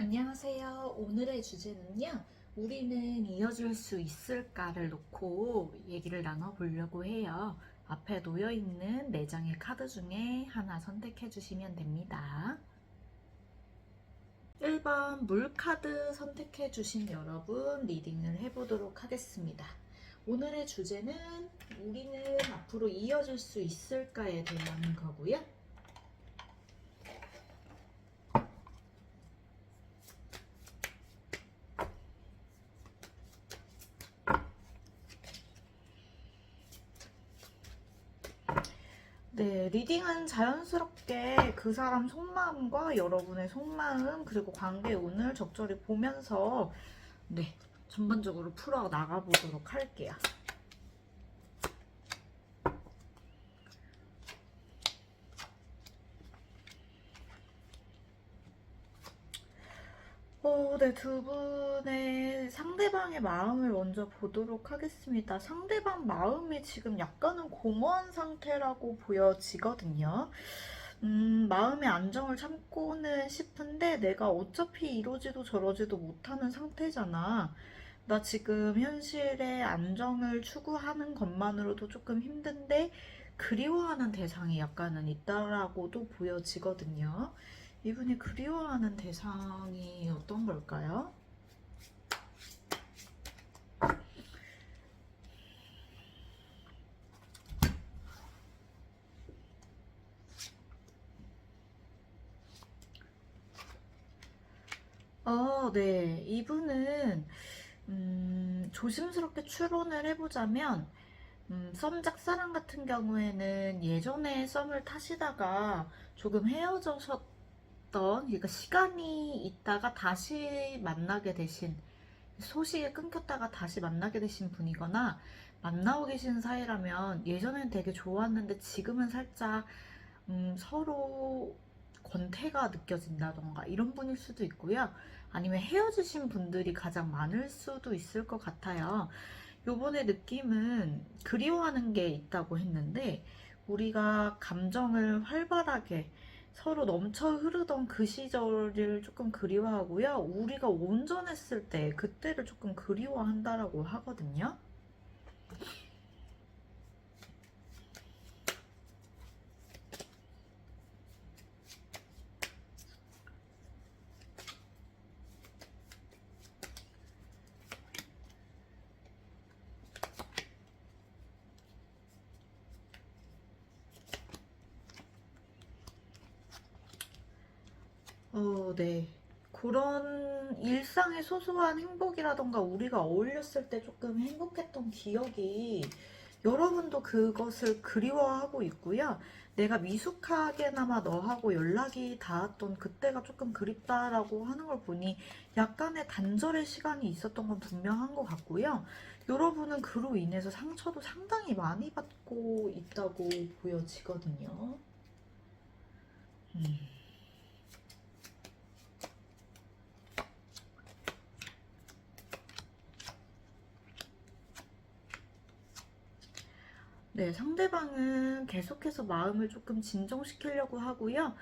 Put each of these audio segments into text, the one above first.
안녕하세요. 오늘의 주제는요. 우리는 이어질 수 있을까를 놓고 얘기를 나눠보려고 해요. 앞에 놓여있는 4장의 카드 중에 하나 선택해 주시면 됩니다. 1번 물카드 선택해 주신 여러분 리딩을 해보도록 하겠습니다. 오늘의 주제는 우리는 앞으로 이어질 수 있을까에 대한 거고요. 네, 리딩은 자연스럽게 그 사람 속마음과 여러분의 속마음 그리고 관계 운을 적절히 보면서 전반적으로 풀어 나가보도록 할게요. 네, 두 분의 상대방의 마음을 먼저 보도록 하겠습니다. 상대방 마음이 지금 약간은 공허한 상태라고 보여지거든요. 마음의 안정을 참고는 싶은데 내가 어차피 이러지도 저러지도 못하는 상태잖아. 나 지금 현실의 안정을 추구하는 것만으로도 조금 힘든데 그리워하는 대상이 약간은 있다라고도 보여지거든요. 이분이 그리워하는 대상이 어떤 걸까요? 네. 이분은 조심스럽게 추론을 해보자면 썸 짝사랑 같은 경우에는 예전에 썸을 타시다가 조금 헤어져서 그러니까 시간이 있다가 다시 만나게 되신, 소식이 끊겼다가 다시 만나게 되신 분이거나 만나고 계신 사이라면 예전엔 되게 좋았는데 지금은 살짝 서로 권태가 느껴진다던가 이런 분일 수도 있고요. 아니면 헤어지신 분들이 가장 많을 수도 있을 것 같아요. 요번에 느낌은 그리워하는 게 있다고 했는데 우리가 감정을 활발하게 서로 넘쳐 흐르던 그 시절을 조금 그리워하고요. 우리가 온전했을 때 그때를 조금 그리워한다라고 하거든요. 네. 그런 일상의 소소한 행복이라던가 우리가 어울렸을 때 조금 행복했던 기억이 여러분도 그것을 그리워하고 있고요. 내가 미숙하게나마 너하고 연락이 닿았던 그때가 조금 그립다라고 하는 걸 보니 약간의 단절의 시간이 있었던 건 분명한 것 같고요. 여러분은 그로 인해서 상처도 상당히 많이 받고 있다고 보여지거든요. 네, 상대방은 계속해서 마음을 조금 진정시키려고 하고요.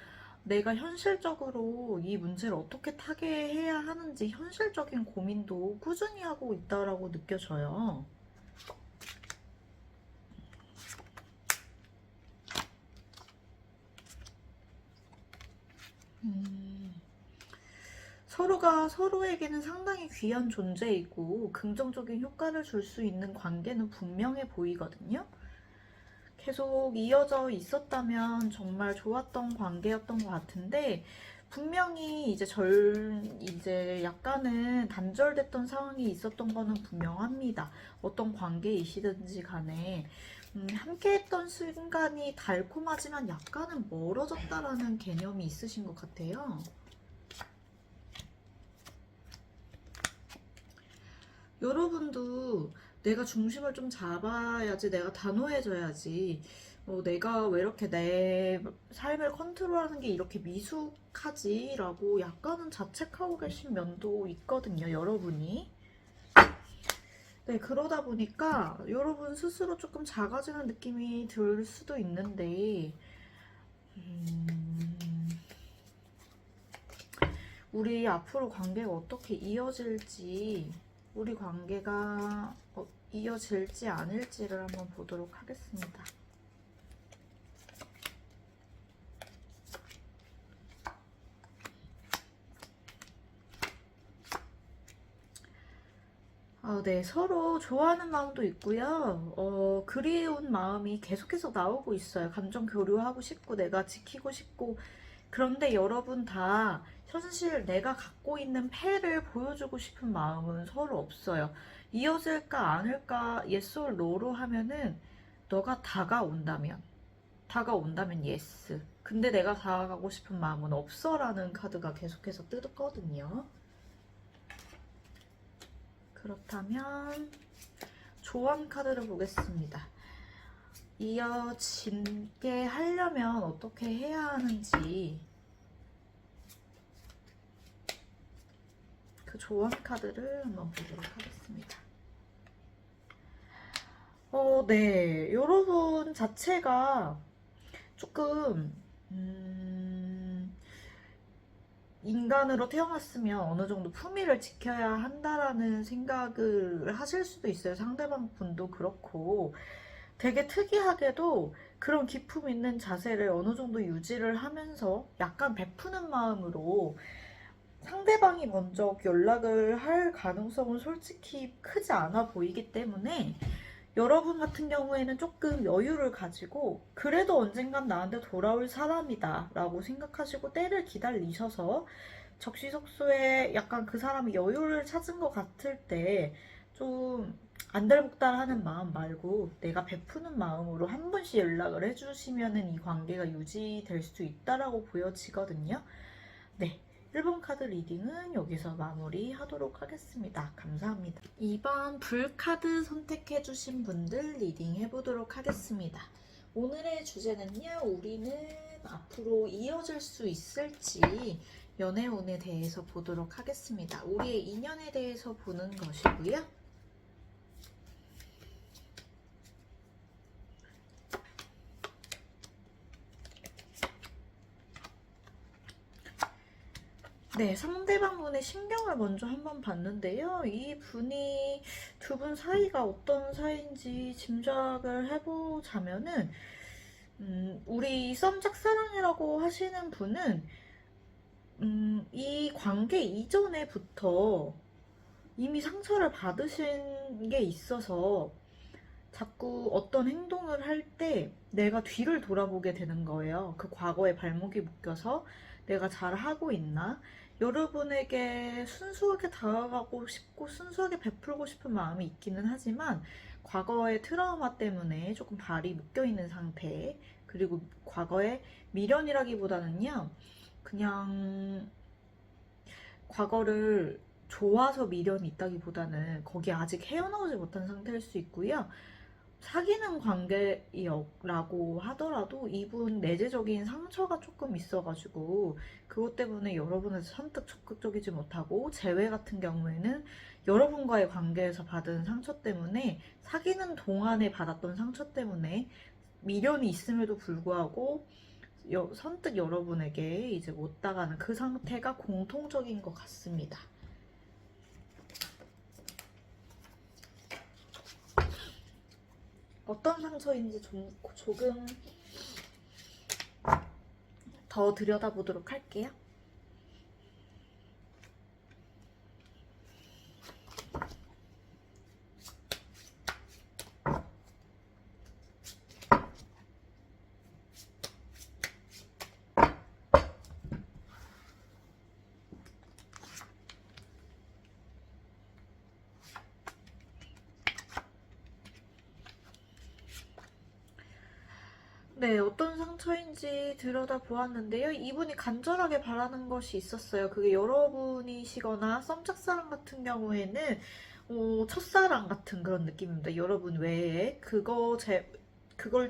내가 현실적으로 이 문제를 어떻게 타개해야 하는지 현실적인 고민도 꾸준히 하고 있다라고 느껴져요. 서로가 서로에게는 상당히 귀한 존재이고 긍정적인 효과를 줄 수 있는 관계는 분명해 보이거든요. 계속 이어져 있었다면 정말 좋았던 관계였던 것 같은데 분명히 이제 약간은 단절됐던 상황이 있었던 거는 분명합니다. 어떤 관계이시든지 간에 함께했던 순간이 달콤하지만 약간은 멀어졌다라는 개념이 있으신 것 같아요. 여러분도 내가 중심을 좀 잡아야지, 내가 단호해져야지, 내가 왜 이렇게 내 삶을 컨트롤하는 게 이렇게 미숙하지? 라고 약간은 자책하고 계신 면도 있거든요, 여러분이. 네, 그러다 보니까 여러분 스스로 조금 작아지는 느낌이 들 수도 있는데, 우리 앞으로 관계가 어떻게 이어질지, 우리 관계가 이어질지 않을지를 한번 보도록 하겠습니다. 네, 서로 좋아하는 마음도 있고요. 그리운 마음이 계속해서 나오고 있어요. 감정 교류하고 싶고, 내가 지키고 싶고. 그런데 여러분 다 현실 내가 갖고 있는 패를 보여주고 싶은 마음은 서로 없어요. 이어질까 않을까 yes or no로 하면은 너가 다가온다면 yes. 근데 내가 다가가고 싶은 마음은 없어라는 카드가 계속해서 뜨거든요. 그렇다면 조언 카드를 보겠습니다. 이어지게 하려면 어떻게 해야 하는지 그 조언 카드를 한번 보도록 하겠습니다. 네. 여러분 자체가 조금 인간으로 태어났으면 어느 정도 품위를 지켜야 한다라는 생각을 하실 수도 있어요. 상대방 분도 그렇고. 되게 특이하게도 그런 기품 있는 자세를 어느 정도 유지를 하면서 약간 베푸는 마음으로 상대방이 먼저 연락을 할 가능성은 솔직히 크지 않아 보이기 때문에 여러분 같은 경우에는 조금 여유를 가지고 그래도 언젠간 나한테 돌아올 사람이다 라고 생각하시고 때를 기다리셔서 적시적소에 약간 그 사람이 여유를 찾은 것 같을 때 좀 안달복달하는 마음 말고 내가 베푸는 마음으로 한 번씩 연락을 해주시면은 이 관계가 유지될 수 있다라고 보여지거든요. 네. 1번 카드 리딩은 여기서 마무리하도록 하겠습니다. 감사합니다. 2번 불카드 선택해주신 분들 리딩 해보도록 하겠습니다. 오늘의 주제는요. 우리는 앞으로 이어질 수 있을지 연애운에 대해서 보도록 하겠습니다. 우리의 인연에 대해서 보는 것이고요. 네, 상대방 분의 심경을 먼저 한번 봤는데요. 이 분이 두 분 사이가 어떤 사이인지 짐작을 해보자면은, 우리 썸짝사랑이라고 하시는 분은, 이 관계 이전에부터 이미 상처를 받으신 게 있어서 자꾸 어떤 행동을 할 때 내가 뒤를 돌아보게 되는 거예요. 그 과거에 발목이 묶여서 내가 잘하고 있나? 여러분에게 순수하게 다가가고 싶고 순수하게 베풀고 싶은 마음이 있기는 하지만 과거의 트라우마 때문에 조금 발이 묶여있는 상태, 그리고 과거의 미련이라기보다는요, 그냥 과거를 좋아서 미련이 있다기보다는 거기에 아직 헤어나오지 못한 상태일 수 있고요. 사귀는 관계라고 하더라도 이분 내재적인 상처가 조금 있어가지고 그것 때문에 여러분한테 선뜻 적극적이지 못하고, 재회 같은 경우에는 여러분과의 관계에서 받은 상처 때문에, 사귀는 동안에 받았던 상처 때문에 미련이 있음에도 불구하고 선뜻 여러분에게 이제 못 다가는 그 상태가 공통적인 것 같습니다. 어떤 상처인지 조금 더 들여다보도록 할게요. 네, 어떤 상처인지 들여다보았는데요. 이분이 간절하게 바라는 것이 있었어요. 그게 여러분이시거나 썸짝사랑 같은 경우에는 첫사랑 같은 그런 느낌입니다. 여러분 외에 그걸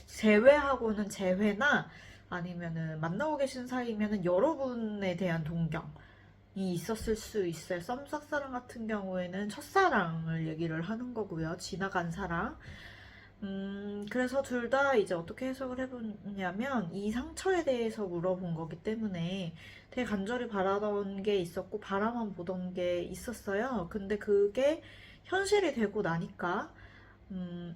제외하고는 재회나 아니면은 만나고 계신 사이면은 여러분에 대한 동경이 있었을 수 있어요. 썸짝사랑 같은 경우에는 첫사랑을 얘기를 하는 거고요. 지나간 사랑. 그래서 둘 다 이제 어떻게 해석을 해보냐면 이 상처에 대해서 물어본 거기 때문에 되게 간절히 바라던 게 있었고 바라만 보던 게 있었어요. 근데 그게 현실이 되고 나니까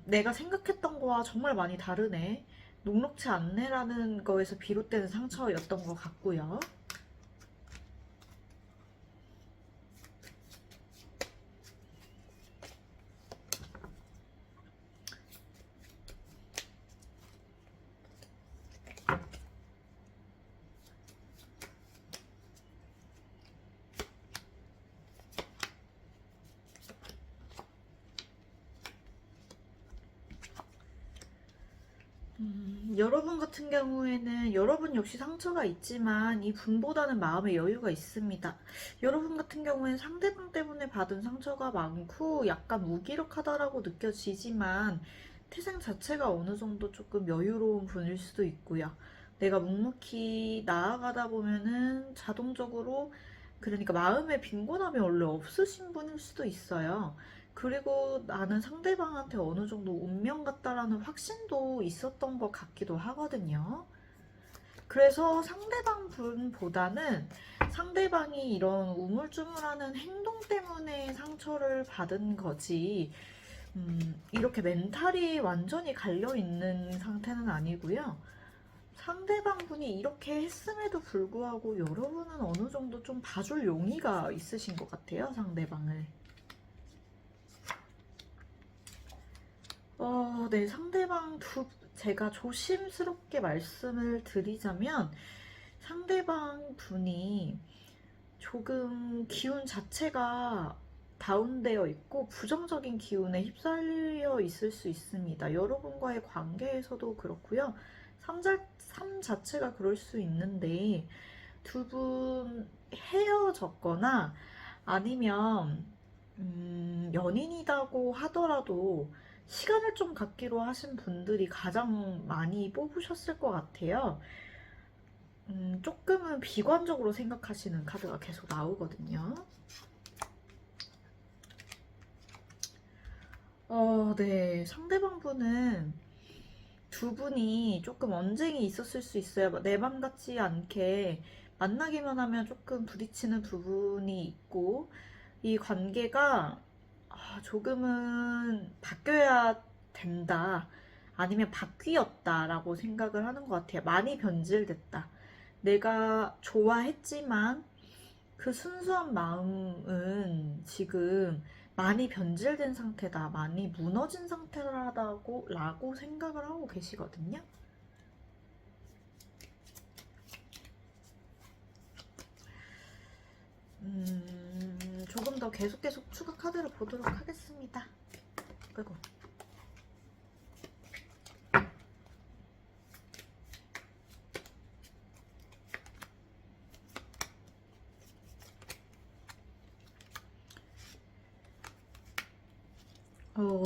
내가 생각했던 거와 정말 많이 다르네. 녹록치 않네라는 거에서 비롯되는 상처였던 것 같고요. 여러분 같은 경우에는 여러분 역시 상처가 있지만 이 분보다는 마음의 여유가 있습니다. 여러분 같은 경우에는 상대방 때문에 받은 상처가 많고 약간 무기력하다라고 느껴지지만 태생 자체가 어느 정도 조금 여유로운 분일 수도 있고요. 내가 묵묵히 나아가다 보면은 자동적으로 그러니까 마음의 빈곤함이 원래 없으신 분일 수도 있어요. 그리고 나는 상대방한테 어느 정도 운명 같다라는 확신도 있었던 것 같기도 하거든요. 그래서 상대방 분보다는 상대방이 이런 우물쭈물하는 행동 때문에 상처를 받은 거지, 이렇게 멘탈이 완전히 갈려있는 상태는 아니고요. 상대방 분이 이렇게 했음에도 불구하고 여러분은 어느 정도 좀 봐줄 용의가 있으신 것 같아요, 상대방을. 네, 제가 조심스럽게 말씀을 드리자면, 상대방 분이 조금 기운 자체가 다운되어 있고, 부정적인 기운에 휩쓸려 있을 수 있습니다. 여러분과의 관계에서도 그렇고요. 삶 자체가 그럴 수 있는데, 두 분 헤어졌거나 아니면 연인이라고 하더라도 시간을 좀 갖기로 하신 분들이 가장 많이 뽑으셨을 것 같아요. 조금은 비관적으로 생각하시는 카드가 계속 나오거든요. 네. 상대방 분은 두 분이 조금 언쟁이 있었을 수 있어요. 내 맘 같지 않게 만나기만 하면 조금 부딪히는 부분이 있고, 이 관계가 조금은 바뀌어야 된다. 아니면 바뀌었다라고 생각을 하는 것 같아요. 많이 변질됐다. 내가 좋아했지만 그 순수한 마음은 지금 많이 변질된 상태다. 많이 무너진 상태라고 생각을 하고 계시거든요. 조금 더 계속 추가 카드를 보도록 하겠습니다. 그리고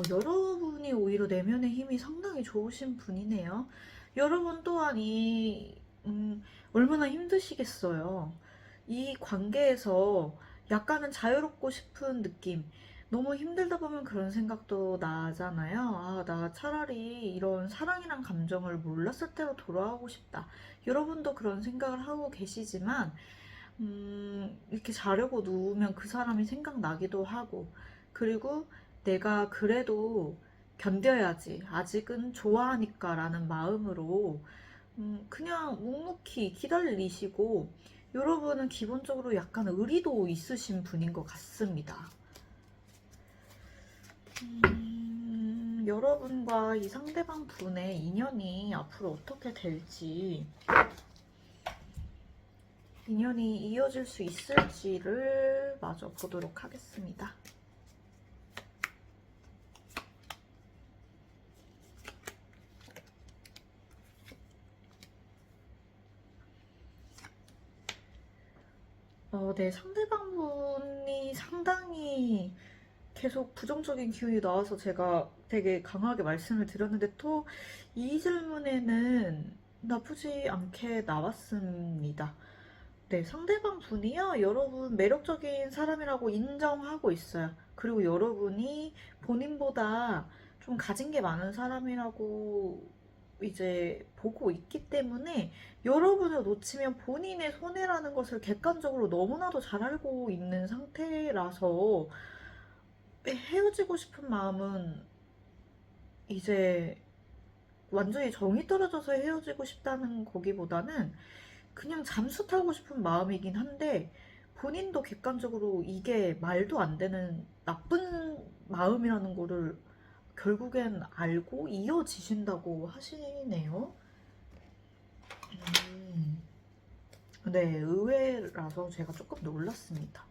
여러분이 오히려 내면의 힘이 상당히 좋으신 분이네요. 여러분 또한 얼마나 힘드시겠어요. 이 관계에서 약간은 자유롭고 싶은 느낌. 너무 힘들다 보면 그런 생각도 나잖아요. 나 차라리 이런 사랑이란 감정을 몰랐을 때로 돌아가고 싶다. 여러분도 그런 생각을 하고 계시지만, 이렇게 자려고 누우면 그 사람이 생각나기도 하고, 그리고 내가 그래도 견뎌야지. 아직은 좋아하니까 라는 마음으로 그냥 묵묵히 기다리시고, 여러분은 기본적으로 약간 의리도 있으신 분인 것 같습니다. 여러분과 이 상대방 분의 인연이 앞으로 어떻게 될지, 인연이 이어질 수 있을지를 마저 보도록 하겠습니다. 네, 상대방 분이 상당히 계속 부정적인 기운이 나와서 제가 되게 강하게 말씀을 드렸는데 또 이 질문에는 나쁘지 않게 나왔습니다. 네, 상대방 분이요, 여러분 매력적인 사람이라고 인정하고 있어요. 그리고 여러분이 본인보다 좀 가진 게 많은 사람이라고 이제 보고 있기 때문에 여러분을 놓치면 본인의 손해라는 것을 객관적으로 너무나도 잘 알고 있는 상태라서 헤어지고 싶은 마음은 이제 완전히 정이 떨어져서 헤어지고 싶다는 거기보다는 그냥 잠수 타고 싶은 마음이긴 한데 본인도 객관적으로 이게 말도 안 되는 나쁜 마음이라는 거를 결국엔 알고 이어지신다고 하시네요. 네, 의외라서 제가 조금 놀랐습니다.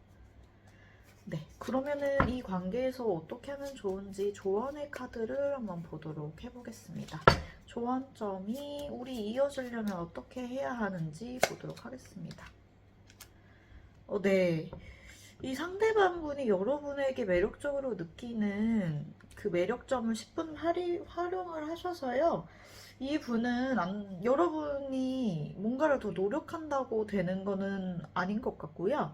네, 그러면은 이 관계에서 어떻게 하면 좋은지 조언의 카드를 한번 보도록 해보겠습니다. 조언점이 우리 이어지려면 어떻게 해야 하는지 보도록 하겠습니다. 네. 이 상대방분이 여러분에게 매력적으로 느끼는 그 매력점을 10분 활용을 하셔서요. 이 분은 여러분이 뭔가를 더 노력한다고 되는 거는 아닌 것 같고요.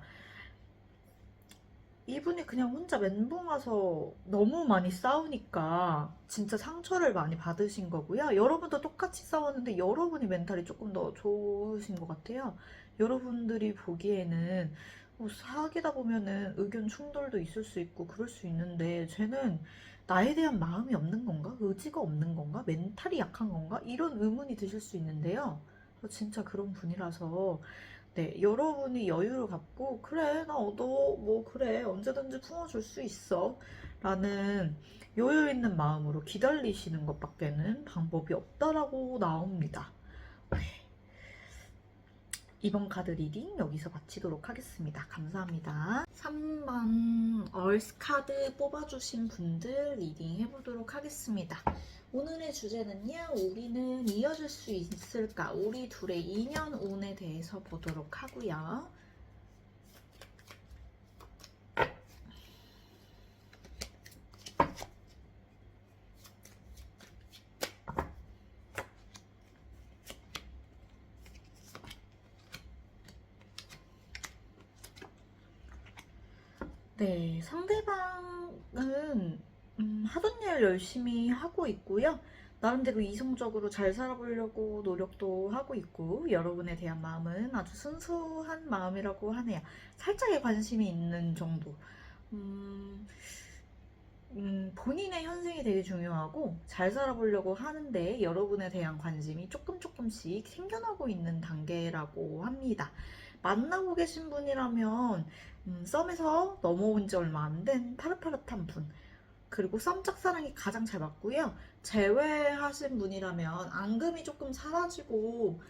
이분이 그냥 혼자 멘붕 와서 너무 많이 싸우니까 진짜 상처를 많이 받으신 거고요. 여러분도 똑같이 싸웠는데 여러분이 멘탈이 조금 더 좋으신 것 같아요. 여러분들이 보기에는 사귀다 보면은 의견 충돌도 있을 수 있고 그럴 수 있는데 쟤는 나에 대한 마음이 없는 건가? 의지가 없는 건가? 멘탈이 약한 건가? 이런 의문이 드실 수 있는데요. 진짜 그런 분이라서 네, 여러분이 여유를 갖고 그래 너도 뭐 그래 언제든지 품어줄 수 있어 라는 여유 있는 마음으로 기다리시는 것밖에는 방법이 없다라고 나옵니다. 네. 이번 카드 리딩 여기서 마치도록 하겠습니다. 감사합니다. 3번 얼스 카드 뽑아주신 분들 리딩 해보도록 하겠습니다. 오늘의 주제는요. 우리는 이어질 수 있을까? 우리 둘의 인연 운에 대해서 보도록 하고요. 네, 상대방은 하던 일 열심히 하고 있고요. 나름대로 이성적으로 잘 살아보려고 노력도 하고 있고 여러분에 대한 마음은 아주 순수한 마음이라고 하네요. 살짝의 관심이 있는 정도. 본인의 현생이 되게 중요하고 잘 살아보려고 하는데 여러분에 대한 관심이 조금씩 생겨나고 있는 단계라고 합니다. 만나고 계신 분이라면 썸에서 넘어온 지 얼마 안 된 파릇파릇한 분, 그리고 썸 짝사랑이 가장 잘 맞고요. 제외하신 분이라면 앙금이 조금 사라지고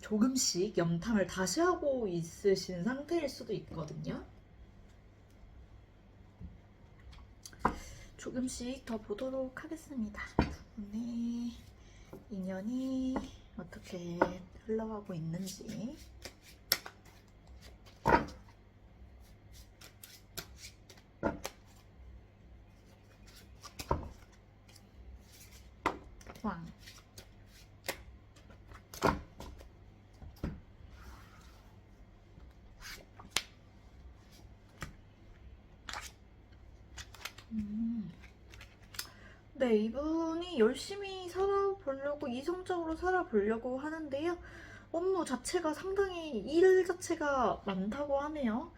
조금씩 염탐을 다시 하고 있으신 상태일 수도 있거든요. 조금씩 더 보도록 하겠습니다. 두 분의 인연이 어떻게 흘러가고 있는지. 왕. 네, 이분이 열심히 살아보려고, 이성적으로 살아보려고 하는데요. 업무 자체가 상당히 일 자체가 많다고 하네요.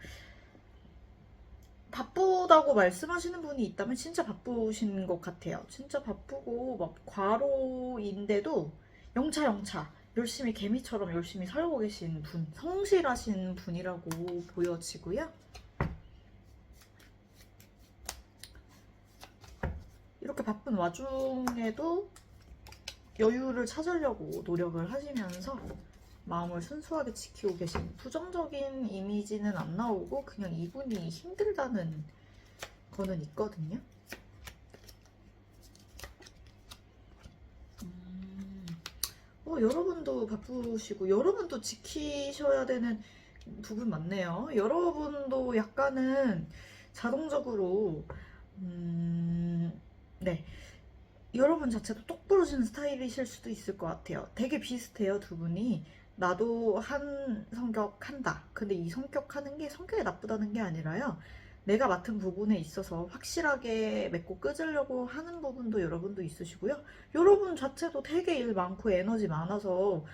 바쁘다고 말씀하시는 분이 있다면 진짜 바쁘신 것 같아요. 진짜 바쁘고 막 과로인데도 영차 열심히 개미처럼 열심히 살고 계신 분, 성실하신 분이라고 보여지고요. 이렇게 바쁜 와중에도 여유를 찾으려고 노력을 하시면서 마음을 순수하게 지키고 계신, 부정적인 이미지는 안 나오고 그냥 이분이 힘들다는 거는 있거든요. 여러분도 바쁘시고 여러분도 지키셔야 되는 부분 맞네요. 여러분도 약간은 자동적으로 네, 여러분 자체도 똑부러진 스타일이실 수도 있을 것 같아요. 되게 비슷해요, 두 분이. 나도 한 성격 한다. 근데 이 성격 하는 게 성격이 나쁘다는 게 아니라요. 내가 맡은 부분에 있어서 확실하게 맺고 끄으려고 하는 부분도 여러분도 있으시고요. 여러분 자체도 되게 일 많고 에너지 많아서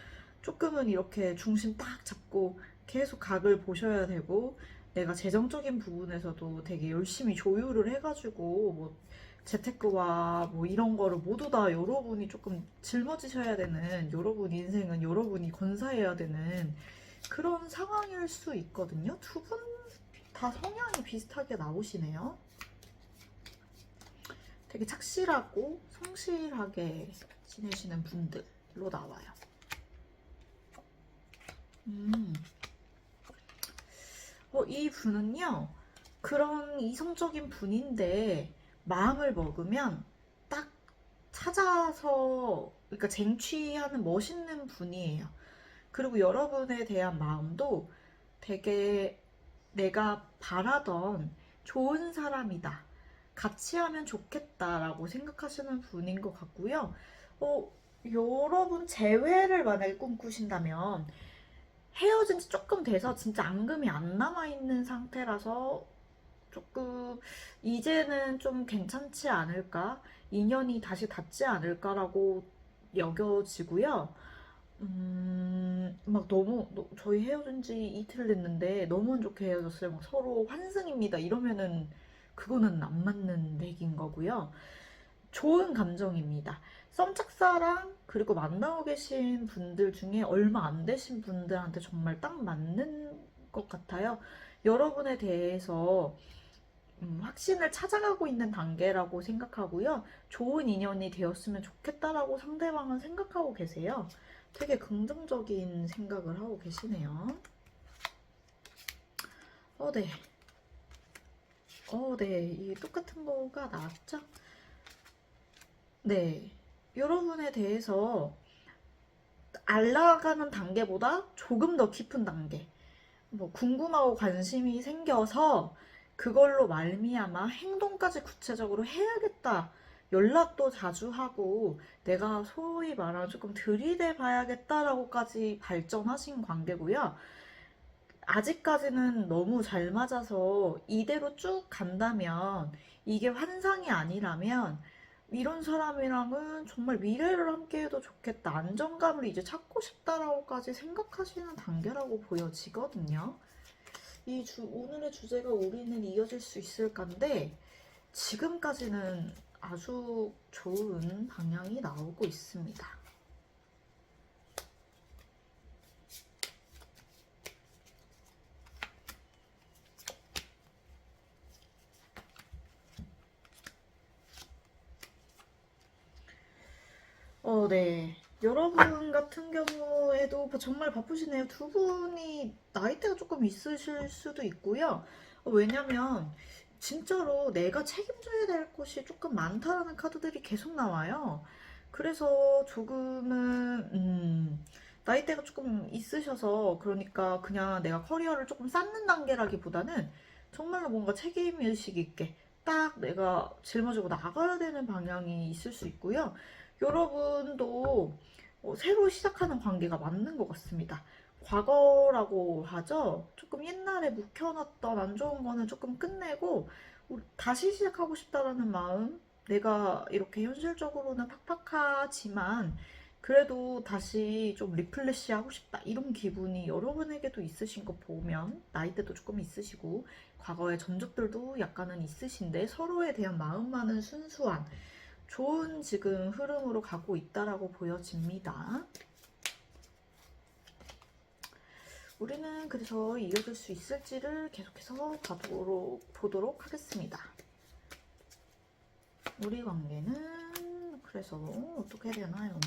조금은 이렇게 중심 딱 잡고 계속 각을 보셔야 되고, 내가 재정적인 부분에서도 되게 열심히 조율을 해가지고 뭐 재테크와 뭐 이런 거를 모두 다 여러분이 조금 짊어지셔야 되는, 여러분 인생은 여러분이 건사해야 되는 그런 상황일 수 있거든요. 두 분 다 성향이 비슷하게 나오시네요. 되게 착실하고 성실하게 지내시는 분들로 나와요. 이 분은요, 그런 이성적인 분인데 마음을 먹으면 딱 찾아서, 그러니까 쟁취하는 멋있는 분이에요. 그리고 여러분에 대한 마음도 되게 내가 바라던 좋은 사람이다, 같이 하면 좋겠다라고 생각하시는 분인 것 같고요. 여러분 재회를 만약에 꿈꾸신다면 헤어진 지 조금 돼서 진짜 앙금이 안 남아있는 상태라서 조금 이제는 좀 괜찮지 않을까? 인연이 다시 닿지 않을까라고 여겨지고요. 막 너무, 저희 헤어진 지 이틀 됐는데 너무 안 좋게 헤어졌어요. 막 서로 환승입니다. 이러면은 그거는 안 맞는 얘기인 거고요. 좋은 감정입니다. 썸짝사랑 그리고 만나고 계신 분들 중에 얼마 안 되신 분들한테 정말 딱 맞는 것 같아요. 여러분에 대해서 확신을 찾아가고 있는 단계라고 생각하고요. 좋은 인연이 되었으면 좋겠다라고 상대방은 생각하고 계세요. 되게 긍정적인 생각을 하고 계시네요. 네. 네. 이 똑같은 거가 나왔죠? 네. 여러분에 대해서 알아가는 단계보다 조금 더 깊은 단계, 뭐 궁금하고 관심이 생겨서 그걸로 말미암아 행동까지 구체적으로 해야겠다, 연락도 자주 하고 내가 소위 말하면 조금 들이대 봐야겠다라고까지 발전하신 관계고요. 아직까지는 너무 잘 맞아서 이대로 쭉 간다면, 이게 환상이 아니라면 이런 사람이랑은 정말 미래를 함께해도 좋겠다, 안정감을 이제 찾고 싶다라고까지 생각하시는 단계라고 보여지거든요. 오늘의 주제가 우리는 이어질 수 있을까인데, 지금까지는 아주 좋은 방향이 나오고 있습니다. 네. 여러분 같은 경우에도 정말 바쁘시네요. 두 분이 나이대가 조금 있으실 수도 있고요. 왜냐면 진짜로 내가 책임져야 될 것이 조금 많다라는 카드들이 계속 나와요. 그래서 조금은 나이대가 조금 있으셔서, 그러니까 그냥 내가 커리어를 조금 쌓는 단계라기보다는 정말로 뭔가 책임의식 있게 딱 내가 짊어지고 나가야 되는 방향이 있을 수 있고요. 여러분도 새로 시작하는 관계가 맞는 것 같습니다. 과거라고 하죠. 조금 옛날에 묵혀놨던 안 좋은 거는 조금 끝내고 다시 시작하고 싶다라는 마음, 내가 이렇게 현실적으로는 팍팍하지만 그래도 다시 좀 리플레시 하고 싶다, 이런 기분이 여러분에게도 있으신 거 보면, 나이대도 조금 있으시고 과거의 전적들도 약간은 있으신데 서로에 대한 마음만은 순수한 좋은 지금 흐름으로 가고 있다라고 보여집니다. 우리는 그래서 이어질 수 있을지를 계속해서 보도록 하겠습니다. 우리 관계는 그래서 어떻게 되나요?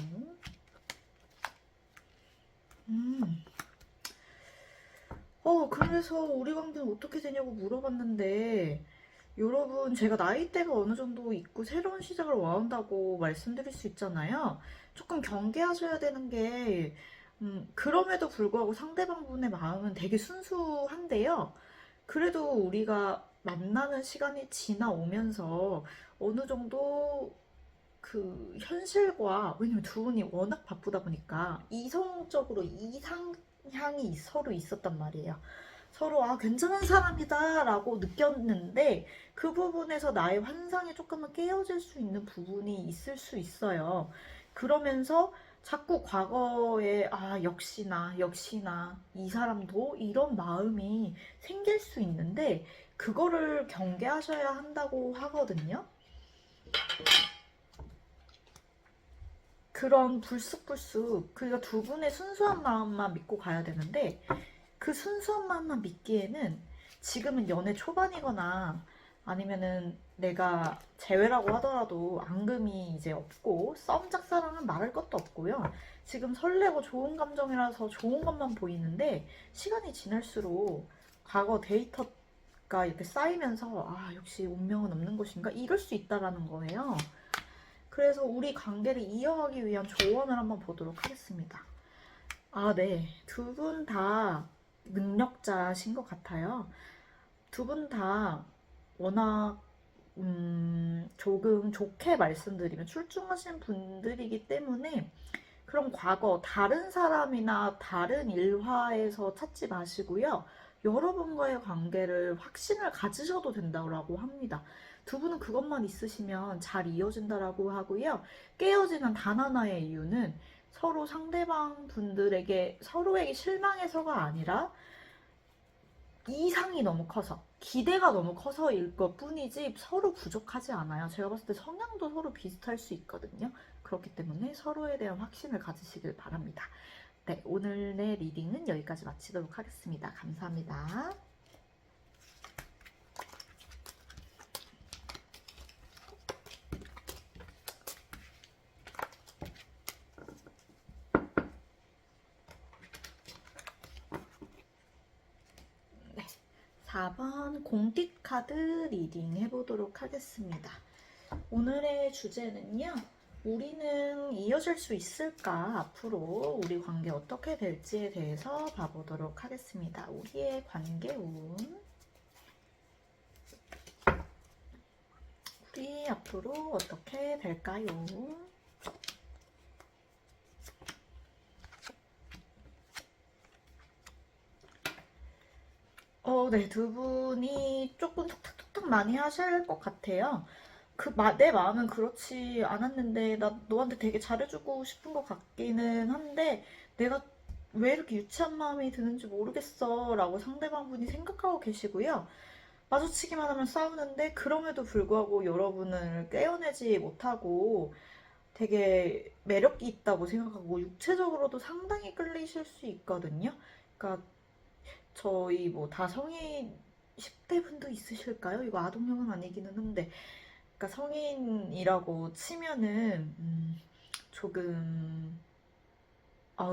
그래서 우리 관계는 어떻게 되냐고 물어봤는데, 여러분 제가 나이대가 어느 정도 있고 새로운 시작을 원한다고 말씀드릴 수 있잖아요. 조금 경계하셔야 되는 게, 그럼에도 불구하고 상대방분의 마음은 되게 순수한데요. 그래도 우리가 만나는 시간이 지나오면서 어느 정도 그 현실과, 왜냐면 두 분이 워낙 바쁘다 보니까 이성적으로 이상향이 서로 있었단 말이에요. 서로 아 괜찮은 사람이다 라고 느꼈는데 그 부분에서 나의 환상이 조금은 깨어질 수 있는 부분이 있을 수 있어요. 그러면서 자꾸 과거에 아 역시나 이 사람도 이런 마음이 생길 수 있는데 그거를 경계하셔야 한다고 하거든요. 그런 불쑥불쑥 그러니까 두 분의 순수한 마음만 믿고 가야 되는데 그 순수한 마음만 믿기에는 지금은 연애 초반이거나 아니면은 내가 재회라고 하더라도 앙금이 이제 없고 썸 짝사랑은 말할 것도 없고요. 지금 설레고 좋은 감정이라서 좋은 것만 보이는데 시간이 지날수록 과거 데이터가 이렇게 쌓이면서 아 역시 운명은 없는 것인가 이럴 수 있다라는 거예요. 그래서 우리 관계를 이어가기 위한 조언을 한번 보도록 하겠습니다. 아, 네. 두 분 다 능력자신 것 같아요. 두 분 다 워낙 조금 좋게 말씀드리면 출중하신 분들이기 때문에 그럼 과거 다른 사람이나 다른 일화에서 찾지 마시고요. 여러분과의 관계를 확신을 가지셔도 된다고 합니다. 두 분은 그것만 있으시면 잘 이어진다라고 하고요. 깨어지는 단 하나의 이유는 서로 상대방 분들에게 서로에게 실망해서가 아니라 이상이 너무 커서 기대가 너무 커서일 것 뿐이지 서로 부족하지 않아요. 제가 봤을 때 성향도 서로 비슷할 수 있거든요. 그렇기 때문에 서로에 대한 확신을 가지시길 바랍니다. 네, 오늘의 리딩은 여기까지 마치도록 하겠습니다. 감사합니다. 네, 4번 공띠카드 리딩 해보도록 하겠습니다. 오늘의 주제는요. 우리는 이어질 수 있을까? 앞으로 우리 관계 어떻게 될지에 대해서 봐보도록 하겠습니다. 우리의 관계 운. 우리 앞으로 어떻게 될까요? 네, 두 분이 조금 툭탁툭탁 많이 하실 것 같아요. 내 마음은 그렇지 않았는데, 나 너한테 되게 잘해주고 싶은 것 같기는 한데, 내가 왜 이렇게 유치한 마음이 드는지 모르겠어. 라고 상대방분이 생각하고 계시고요. 마주치기만 하면 싸우는데, 그럼에도 불구하고 여러분을 깨어내지 못하고 되게 매력이 있다고 생각하고, 육체적으로도 상당히 끌리실 수 있거든요. 그러니까 저희 뭐 다 성인 10대 분도 있으실까요? 이거 아동용은 아니기는 한데 그러니까 성인이라고 치면은 조금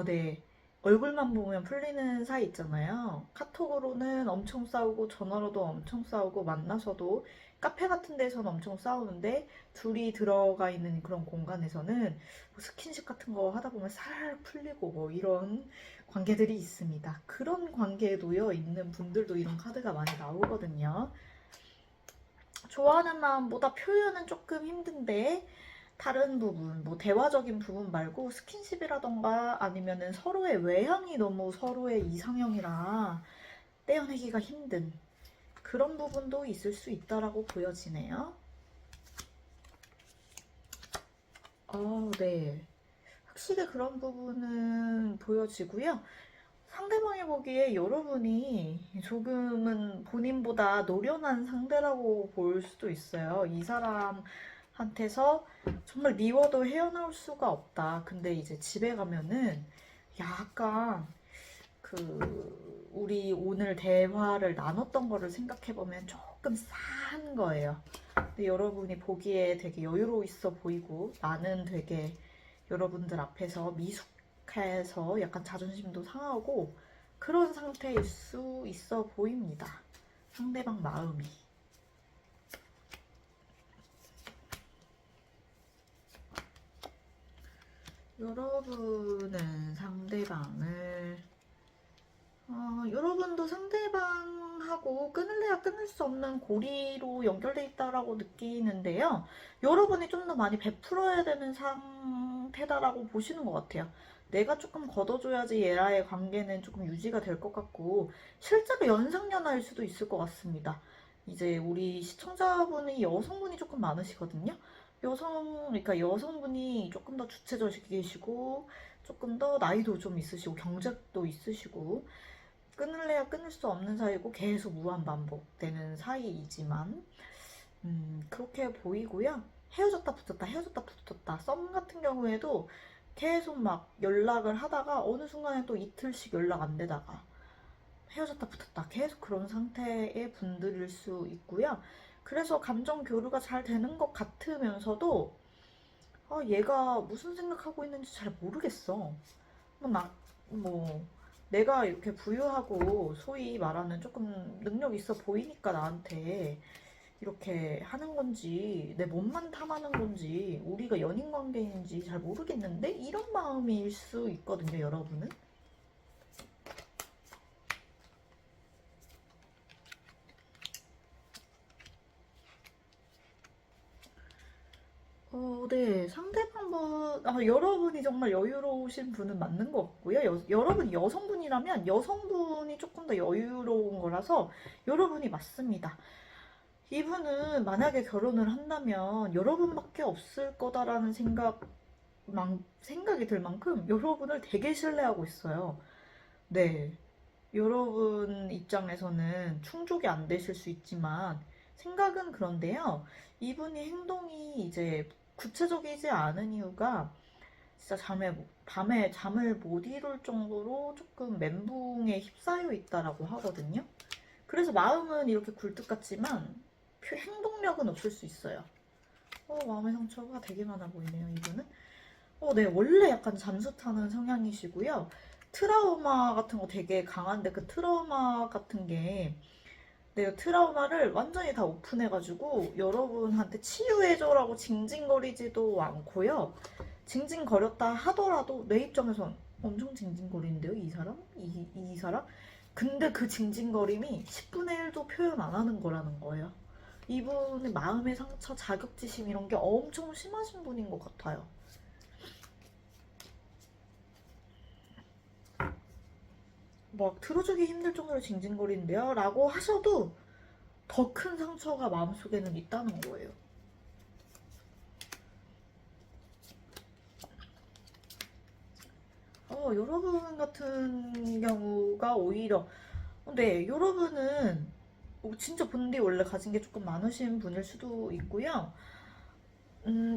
네. 얼굴만 보면 풀리는 사이 있잖아요. 카톡으로는 엄청 싸우고 전화로도 엄청 싸우고 만나서도 카페 같은 데서는 엄청 싸우는데 둘이 들어가 있는 그런 공간에서는 뭐 스킨십 같은 거 하다 보면 살 풀리고 뭐 이런 관계들이 있습니다. 그런 관계에 놓여 있는 분들도 이런 카드가 많이 나오거든요. 좋아하는 마음보다 표현은 조금 힘든데 다른 부분, 뭐 대화적인 부분 말고 스킨십이라던가 아니면은 서로의 외향이 너무 서로의 이상형이라 떼어내기가 힘든 그런 부분도 있을 수 있다라고 보여지네요. 네. 확실히 그런 부분은 보여지고요. 상대방이 보기에 여러분이 조금은 본인보다 노련한 상대라고 볼 수도 있어요. 이 사람한테서 정말 미워도 헤어나올 수가 없다. 근데 이제 집에 가면은 약간 우리 오늘 대화를 나눴던 거를 생각해보면 조금 싸한 거예요. 근데 여러분이 보기에 되게 여유로워 있어 보이고 나는 되게 여러분들 앞에서 미숙해서 약간 자존심도 상하고 그런 상태일 수 있어 보입니다. 상대방 마음이. 여러분은 상대방을 여러분도 상대방하고 끊을래야 끊을 수 없는 고리로 연결돼 있다라고 느끼는데요. 여러분이 좀 더 많이 베풀어야 되는 상태다라고 보시는 것 같아요. 내가 조금 걷어줘야지 얘와의 관계는 조금 유지가 될 것 같고, 실제로 연상연하일 수도 있을 것 같습니다. 이제 우리 시청자분이 여성분이 조금 많으시거든요. 그러니까 여성분이 조금 더 주체적이시고, 조금 더 나이도 좀 있으시고, 경력도 있으시고, 끊을래야 끊을 수 없는 사이고, 계속 무한 반복되는 사이이지만, 그렇게 보이고요. 헤어졌다 붙었다 헤어졌다 붙었다 썸 같은 경우에도 계속 막 연락을 하다가 어느 순간에 또 이틀씩 연락 안 되다가 헤어졌다 붙었다 계속 그런 상태의 분들일 수 있고요. 그래서 감정 교류가 잘 되는 것 같으면서도 얘가 무슨 생각하고 있는지 잘 모르겠어. 뭐 내가 이렇게 부유하고 소위 말하는 조금 능력 있어 보이니까 나한테 이렇게 하는 건지 내 몸만 탐하는 건지 우리가 연인 관계인지 잘 모르겠는데 이런 마음일 수 있거든요, 여러분은. 네. 여러분이 정말 여유로우신 분은 맞는 것 같고요. 여러분이 여성분이라면 여성분이 조금 더 여유로운 거라서 여러분이 맞습니다. 이분은 만약에 결혼을 한다면 여러분밖에 없을 거다라는 생각이 들 만큼 여러분을 되게 신뢰하고 있어요. 네. 여러분 입장에서는 충족이 안 되실 수 있지만 생각은 그런데요. 이분이 행동이 이제 구체적이지 않은 이유가 진짜 밤에 잠을 못 이룰 정도로 조금 멘붕에 휩싸여 있다라고 하거든요. 그래서 마음은 이렇게 굴뚝 같지만 행동력은 없을 수 있어요. 마음의 상처가 되게 많아 보이네요, 이분은. 네, 원래 약간 잠수 타는 성향이시고요. 트라우마 같은 거 되게 강한데 그 트라우마 같은 게 내가 트라우마를 완전히 다 오픈해가지고 여러분한테 치유해줘라고 징징거리지도 않고요. 징징거렸다 하더라도 내 입장에선 엄청 징징거리는데요, 이 사람? 이 사람? 근데 그 징징거림이 10분의 1도 표현 안 하는 거라는 거예요. 이분의 마음의 상처, 자격지심 이런 게 엄청 심하신 분인 것 같아요. 막 들어주기 힘들 정도로 징징거리는데요? 라고 하셔도 더 큰 상처가 마음속에는 있다는 거예요. 여러분 같은 경우가 오히려 네, 여러분은 진짜 본디 원래 가진 게 조금 많으신 분일 수도 있고요.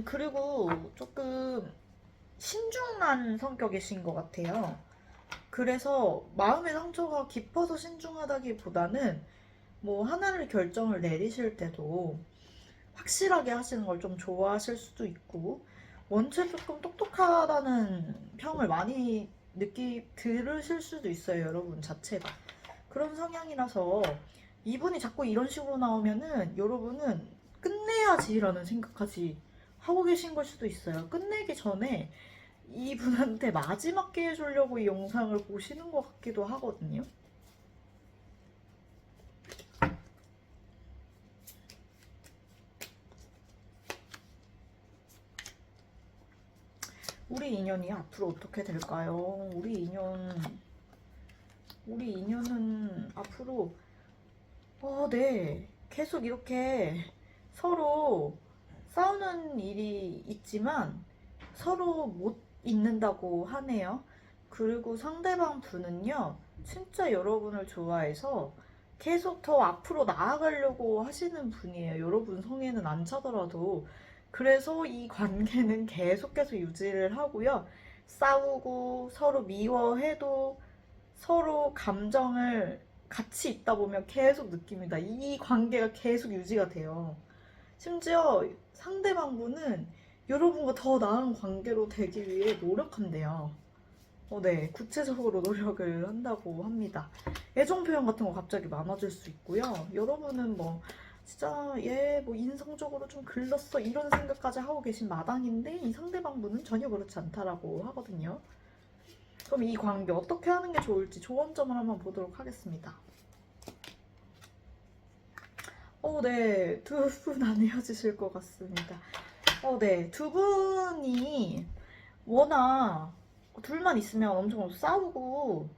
그리고 조금 신중한 성격이신 것 같아요. 그래서 마음의 상처가 깊어서 신중하다기보다는 뭐 하나를 결정을 내리실 때도 확실하게 하시는 걸 좀 좋아하실 수도 있고 원체 조금 똑똑하다는 평을 많이 들으실 수도 있어요, 여러분 자체가. 그런 성향이라서 이분이 자꾸 이런 식으로 나오면은 여러분은 끝내야지라는 생각까지 하고 계신 걸 수도 있어요. 끝내기 전에 이분한테 마지막 기회 주려고 이 영상을 보시는 것 같기도 하거든요. 우리 인연이 앞으로 어떻게 될까요? 우리 인연은 앞으로 네. 계속 이렇게 서로 싸우는 일이 있지만 서로 못 잊는다고 하네요. 그리고 상대방 분은요, 진짜 여러분을 좋아해서 계속 더 앞으로 나아가려고 하시는 분이에요. 여러분 성에는 안 차더라도. 그래서 이 관계는 계속 유지를 하고요. 싸우고 서로 미워해도 서로 감정을 같이 있다 보면 계속 느낍니다. 이 관계가 계속 유지가 돼요. 심지어 상대방분은 여러분과 더 나은 관계로 되기 위해 노력한대요. 네, 구체적으로 노력을 한다고 합니다. 애정 표현 같은 거 갑자기 많아질 수 있고요. 여러분은 뭐 진짜 얘 뭐 인성적으로 좀 글렀어 이런 생각까지 하고 계신 마당인데 이 상대방분은 전혀 그렇지 않다라고 하거든요. 그럼 이 관계 어떻게 하는 게 좋을지 조언점을 한번 보도록 하겠습니다. 네, 두 분 안 헤어지실 것 같습니다. 네, 두 분이 워낙 둘만 있으면 엄청 싸우고,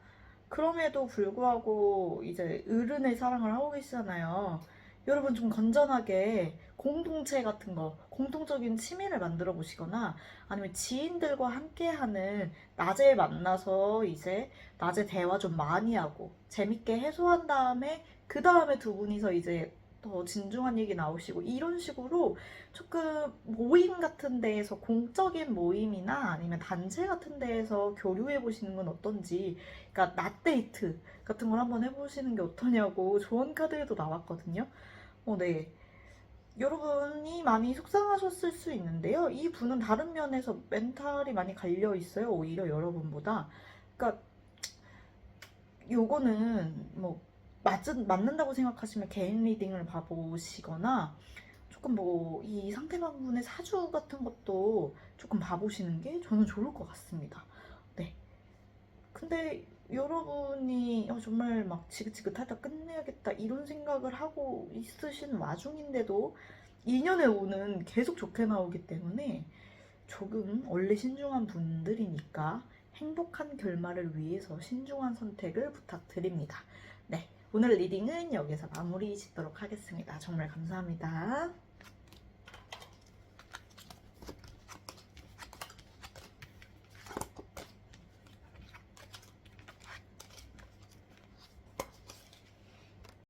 그럼에도 불구하고 이제 어른의 사랑을 하고 계시잖아요. 여러분 좀 건전하게 공동체 같은 거, 공통적인 취미를 만들어 보시거나 아니면 지인들과 함께하는 낮에 만나서 이제 낮에 대화 좀 많이 하고 재밌게 해소한 다음에 그 다음에 두 분이서 이제 더 진중한 얘기 나오시고 이런 식으로 조금 모임 같은 데에서 공적인 모임이나 아니면 단체 같은 데에서 교류해 보시는 건 어떤지, 그러니까 낮 데이트 같은 걸 한번 해보시는 게 어떠냐고 조언 카드에도 나왔거든요. 네. 여러분이 많이 속상하셨을 수 있는데요. 이 분은 다른 면에서 멘탈이 많이 갈려 있어요. 오히려 여러분보다. 그러니까 요거는 뭐 맞는다고 생각하시면 개인 리딩을 봐보시거나 조금 뭐 이 상대방 분의 사주 같은 것도 조금 봐보시는 게 저는 좋을 것 같습니다. 네. 근데 여러분이 정말 막 지긋지긋하다 끝내야겠다 이런 생각을 하고 있으신 와중인데도 2년의 오는 계속 좋게 나오기 때문에 조금 원래 신중한 분들이니까 행복한 결말을 위해서 신중한 선택을 부탁드립니다. 네, 오늘 리딩은 여기서 마무리 짓도록 하겠습니다. 정말 감사합니다.